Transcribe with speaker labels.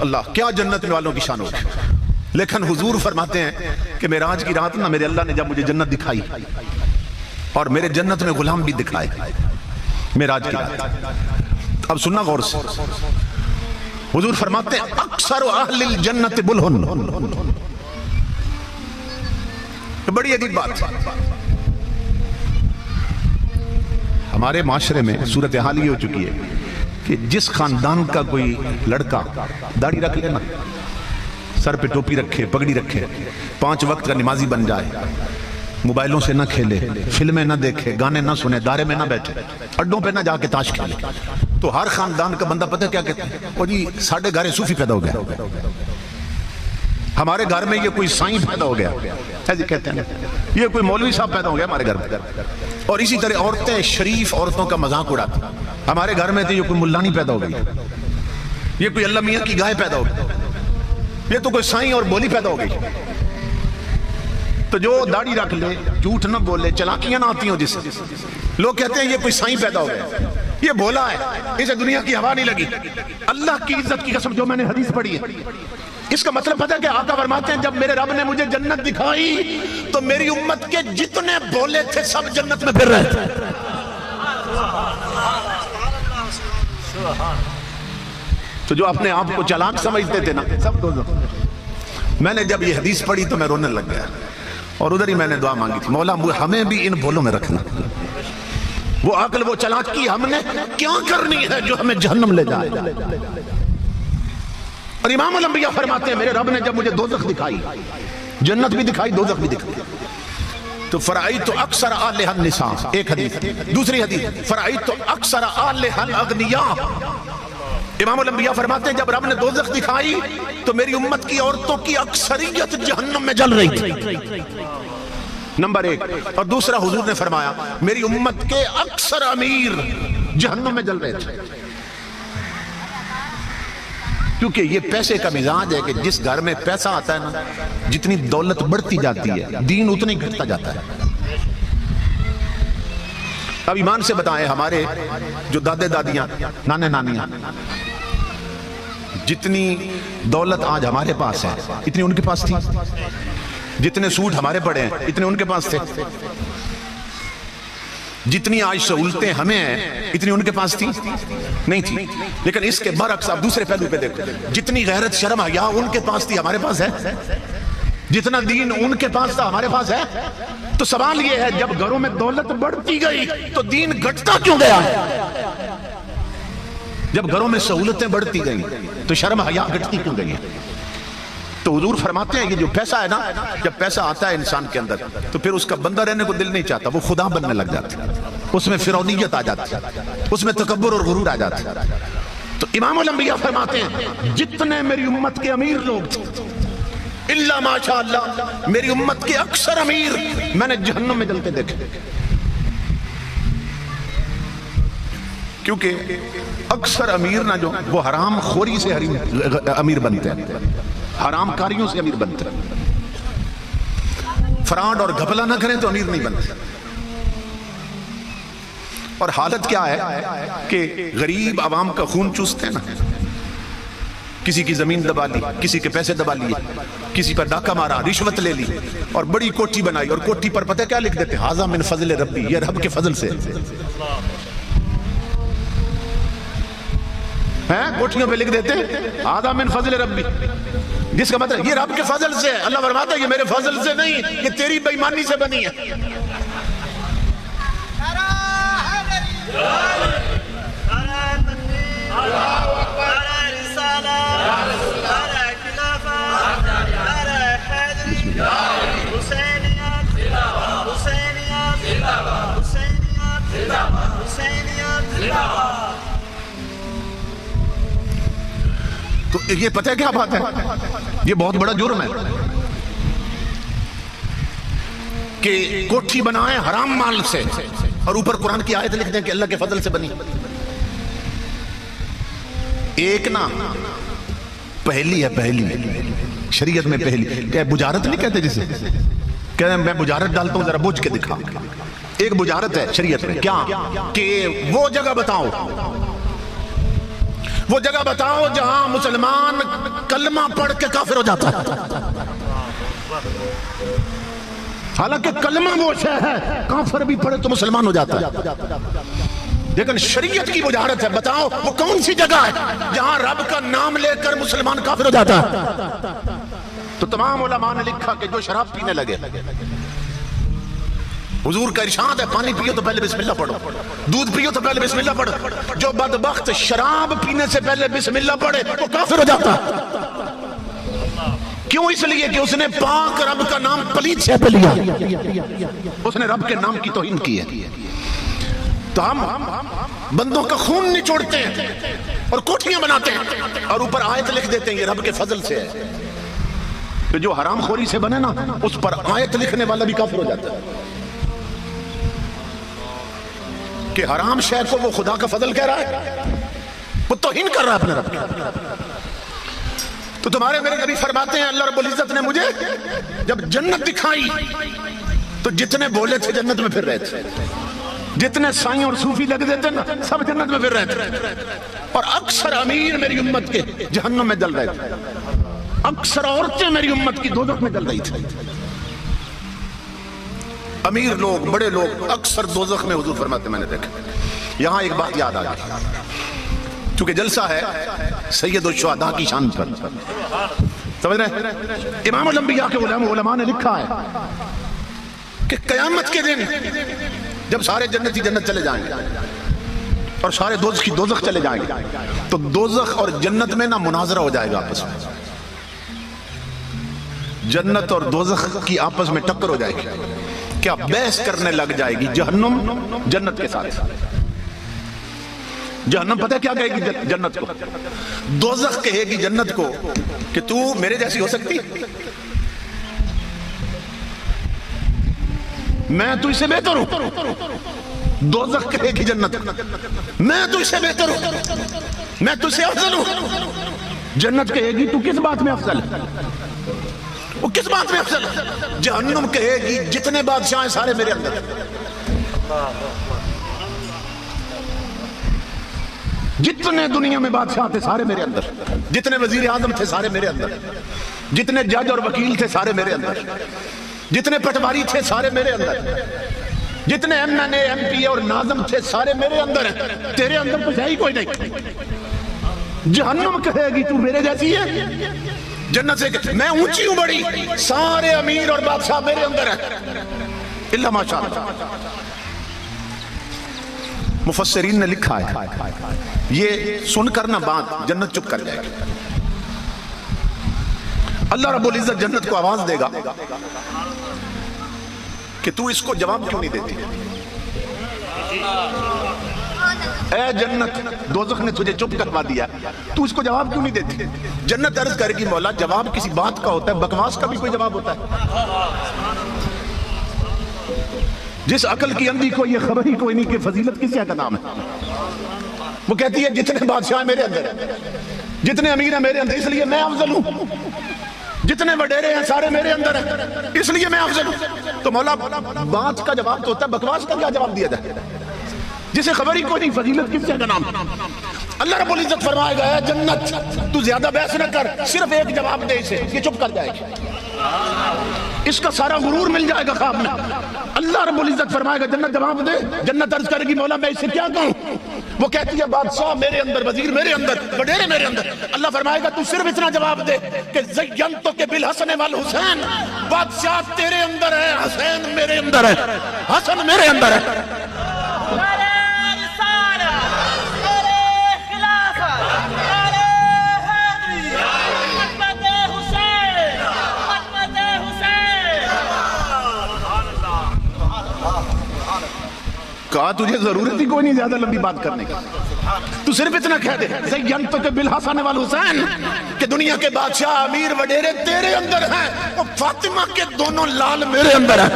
Speaker 1: اللہ کیا جنت والوں کی شان ہوگی. لیکن حضور فرماتے ہیں کہ معراج کی رات نا میرے اللہ نے جب مجھے جنت دکھائی اور میرے جنت میں غلام بھی دکھائے معراج کی رات. اب سننا غور سے. حضور فرماتے ہیں اکثر اہل الجنت بلہن. بڑی عجیب بات. ہمارے معاشرے میں صورتحال یہ ہو چکی ہے کہ جس خاندان کا کوئی لڑکا داڑھی رکھ لینا, سر پہ ٹوپی رکھے, پگڑی رکھے, 5 وقت کا نمازی بن جائے, موبائلوں سے نہ کھیلے, فلمیں نہ دیکھے, گانے نہ سنے, دارے میں نہ بیٹھے, اڈوں پہ نہ جا کے تاش کھیلے, تو ہر خاندان کا بندہ پتہ کیا کہتا ہے, وہ جی ساڑھے گھر صوفی پیدا ہو گیا, ہمارے گھر میں یہ کوئی سائیں پیدا ہو گیا, ایسے کہتے ہیں, یہ کوئی مولوی صاحب پیدا ہو گیا ہمارے گھر میں. اور اسی طرح عورتیں شریف عورتوں کا مذاق اڑاتی, ہمارے گھر میں تو یہ کوئی ملانی پیدا ہو گئی, یہ کوئی اللہ میاں کی گائے پیدا ہو گئی, یہ تو کوئی سائیں اور بولی پیدا ہو گئی. تو جو داڑھی رکھ لے, جھوٹ نہ بولے, چلاکیاں نہ آتی ہوں جس سے, لوگ کہتے ہیں یہ کوئی سائیں پیدا ہو گیا, یہ بولا ہے, اسے دنیا کی ہوا نہیں لگی. اللہ کی عزت کی قسم جو میں نے حدیث پڑھی ہے, اس کا مطلب پتہ ہے کہ آقا فرماتے ہیں جب میرے رب نے مجھے جنت دکھائی تو میری امت کے جتنے بولے تھے سب جنت میں پھر رہے تھے. تو جو اپنے آپ کو چلاک سمجھتے تھے نا سب دوزخ. میں نے جب یہ حدیث پڑھی تو میں رونے لگ گیا, اور ادھر ہی میں نے دعا مانگی تھی, مولا ہمیں بھی ان بولوں میں رکھنا. وہ عقل وہ چلاکی ہم نے کیا کرنی ہے جو ہمیں جہنم لے جائے. اور امام الانبیاء فرماتے ہیں میرے رب نے جب مجھے دوزخ دکھائی, جنت بھی دکھائی, دوزخ بھی دکھائی, تو فرائیت اکثر اہلہا النساء, ایک حدیث. دوسری حدیث فرائیت اکثر اہلہا الاغنیاء. امام الانبیاء فرماتے ہیں جب رب نے دوزخ دکھائی تو میری امت کی عورتوں کی اکثریت جہنم میں جل رہی تھی, نمبر 1. اور دوسرا حضور نے فرمایا میری امت کے اکثر امیر جہنم میں جل رہے تھے, کیونکہ یہ پیسے کا مزاج ہے کہ جس گھر میں پیسہ آتا ہے نا, جتنی دولت بڑھتی جاتی ہے دین اتنی گھٹتا جاتا ہے. اب ایمان سے بتائیں, ہمارے جو دادے دادیاں, نانے نانیاں, جتنی دولت آج ہمارے پاس ہے اتنی ان کے پاس تھی, جتنے سوٹ ہمارے پڑے ہیں اتنے ان کے پاس تھے, جتنی آج سہولتیں ہمیں ہیں اتنی ان کے پاس تھی نہیں تھی. لیکن اس کے برعکس آپ دوسرے پہلو پہ دیکھو, جتنی غیرت شرم حیا ان کے پاس تھی ہمارے پاس ہے, جتنا دین ان کے پاس تھا ہمارے پاس ہے. تو سوال یہ ہے جب گھروں میں دولت بڑھتی گئی تو دین گھٹتا کیوں گیا؟ جب گھروں میں سہولتیں بڑھتی گئی تو شرم حیا گھٹتی کیوں گئی؟ تو حضور فرماتے ہیں یہ جو پیسہ ہے نا, جب پیسہ آتا ہے انسان کے اندر تو پھر اس کا بندہ رہنے کو دل نہیں چاہتا, وہ خدا بننے لگ جاتا ہے, اس میں فرعونیت آ جاتی ہے, اس میں تکبر اور غرور آ جاتا ہے. تو امام الانبیاء فرماتے ہیں جتنے میری امت کے امیر لوگ تھے الا ماشاءاللہ میری امت کے اکثر امیر میں نے جہنم میں جلتے دیکھے, کیونکہ اکثر امیر نہ جو وہ حرام خوری سے امیر بنتے ہیں, حرام کاریوں سے امیر بنتے ہیں, فراڈ اور گھپلا نہ کریں تو امیر نہیں بنتے. اور حالت کیا ہے کہ غریب عوام کا خون چوستے ہیں نا, کسی کی زمین دبا لی, کسی کے پیسے دبا لیے, کسی پر ڈاکہ مارا, رشوت لے لی اور بڑی کوٹھی بنائی, اور کوٹھی پر پتہ کیا لکھ دیتے, ھذا من فضل ربی, یہ رب کے فضل سے. کوٹھیوں پہ لکھ دیتے ھذا من فضل ربی, جس کا مطلب یہ رب کے فضل سے. اللہ فرماتا ہے یہ میرے فضل سے نہیں, یہ تیری بے ایمانی سے بنی ہے. تو یہ پتہ ہے کیا بات ہے, یہ بہت بڑا جرم ہے کہ کوٹھی بنائیں حرام مال سے اور اوپر قرآن کی آیت لکھ دیں کہ اللہ کے فضل سے بنی. ایک نا پہلی ہے, پہلی شریعت میں پہلی, کیا بجارت نہیں کہتے جسے, کہتے ہیں میں بجارت ڈالتا ہوں ذرا بوجھ کے دکھا. ایک بجارت ہے شریعت میں, کیا کہ وہ جگہ بتاؤ وہ جگہ بتاؤ جہاں مسلمان کلمہ پڑھ کے کافر ہو جاتا ہے. حالانکہ کلمہ وہ شے ہے کافر بھی پڑھے تو مسلمان ہو جاتا ہے. لیکن شریعت کی وجاہت ہے. بتاؤ وہ کون سی جگہ ہے جہاں رب کا نام لے کر مسلمان کافر ہو جاتا ہے؟ تو تمام علماء نے لکھا کہ جو شراب پینے لگے، حضور کا ارشاد ہے پانی پیو تو پہلے بسم اللہ پڑھو، دودھ پیو تو پہلے بسم اللہ پڑھو. جو بدبخت شراب پینے سے پہلے بسم اللہ پڑھے وہ کافر ہو جاتا ہے. کیوں؟ اس لیے کہ اس نے پاک رب کا نام پلید سے لیا، اس نے رب کے نام کی توہین کی ہے. تو ہم بندوں کا خون نچوڑتے ہیں اور کوٹھیاں بناتے ہیں اور اوپر آیت لکھ دیتے ہیں یہ رب کے فضل سے ہے. تو جو حرام خوری سے بنے نا اس پر آیت لکھنے والا بھی کافر ہو جاتا ہے کہ حرام شے کو وہ خدا کا فضل کہہ رہا ہے، وہ توہین کر رہا ہے اپنے رب کی. تو تمہارے میرے نبی فرماتے ہیں اللہ رب العزت نے مجھے جب جنت دکھائی تو جتنے بولے تھے جنت میں پھر رہے تھے، جتنے سائیں اور صوفی لگ دیتے نا سب جنت میں پھر رہے تھے، اور اکثر امیر میری امت کے جہنم میں جل رہے تھے، اکثر عورتیں میری امت کی دوزخ میں جل رہی تھی. امیر لوگ بڑے لوگ اکثر دوزخ میں حضور فرماتے میں نے دیکھا. یہاں ایک بات یاد آ گئی، چونکہ جلسہ ہے سید الشہداء کی شان پر، سمجھ رہے ہیں؟ امام الانبیاء کے علماء نے لکھا ہے کہ قیامت کے دن جب سارے جنتی جنت چلے جائیں گے اور سارے دوزخی دوزخ چلے جائیں گے تو دوزخ اور جنت میں نہ مناظرہ ہو جائے گا آپس میں. جنت اور دوزخ کی آپس میں ٹکر ہو جائے گی. کیا بحث کرنے لگ جائے گی جہنم جنت کے ساتھ. جہنم پتہ کیا کہے گی جنت کو؟ دوزخ کہے گی جنت کو کہ تو میرے جیسی ہو سکتی؟ میں تو اسے بہتر ہوں. دوزخ کہے گی جنت میں تو اسے بہتر ہوں، میں تو اسے افضل ہوں. جنت کہے گی تو کس بات میں افضل ہے؟ وہ کس بات میں افضل ہے؟ جہنم کہے گی جتنے بادشاہ ہیں سارے میرے اندر، جتنے دنیا میں بادشاہ تھے سارے میرے اندر، جتنے وزیر اعظم تھے سارے میرے اندر، جتنے جج اور وکیل تھے سارے میرے اندر، جتنے پٹواری تھے سارے میرے اندر، جتنے M N A M P اور ناظم تھے سارے میرے اندر ہیں. تیرے اندر تو ہے ہی کوئی نہیں. جہنم کہے گی تو میرے جیسی ہے. جنت سے کہ میں اونچی ہوں بڑی، سارے امیر اور بادشاہ میرے اندر ہیں اللہ ماشاءاللہ. مفسرین نے لکھا ہے یہ سن کر نہ بات جنت چپ کر جائے گی. اللہ رب العزت جنت کو آواز دے گا کہ تو اس کو جواب کیوں نہیں دیتی؟ اے جنت دوزخ نے تجھے چپ کروا دیا، تو اس کو جواب کیوں نہیں دیتی؟ جنت عرض کرے گی مولا جواب کسی بات کا ہوتا ہے، بکواس کا بھی کوئی جواب ہوتا ہے؟ جس عقل کی اندھی کو یہ خبر ہی کوئی نہیں کہ فضیلت کس کا نام ہے. وہ کہتی ہے جتنے بادشاہ میرے اندر ہیں، جتنے امیر ہیں میرے اندر، اس لیے میں افضل ہوں. جتنے وڈیرے ہیں سارے میرے اندر ہیں اس لیے میں افضل ہوں. تو مولا بات کا جواب تو ہوتا ہے، بکواس کا کیا جواب دیا جائے جسے خبر ہی کوئی نہیں فضیلت کس کا نام ہے؟ اللہ رب العزت فرمائے گا اے جنت تو زیادہ بحث نہ کر، صرف ایک جواب دے اسے، یہ چپ کر جائے گی، اس کا سارا غرور مل جائے گا خواب میں. اللہ رب العزت فرمائے گا جنت جواب دے. جنت عرض کرے گی مولا میں اسے کیا کہوں؟ وہ کہتی ہے بادشاہ میرے اندر، وزیر میرے اندر، وڈیرے میرے اندر. اللہ فرمائے گا تو صرف اتنا جواب دے کہ زینتک بالحسن والحسین، بادشاہ تیرے اندر ہے، حسین میرے اندر ہے، حسن میرے اندر ہے. کہا تجھے ضرورت ہی کوئی نہیں زیادہ لمبی بات کرنے کی، تو صرف اتنا کہہ دے زینتک بالحسن والحسین کہ دنیا کے بادشاہ امیر وڈیرے تیرے اندر ہیں، اور فاطمہ کے دونوں لال میرے اندر ہیں.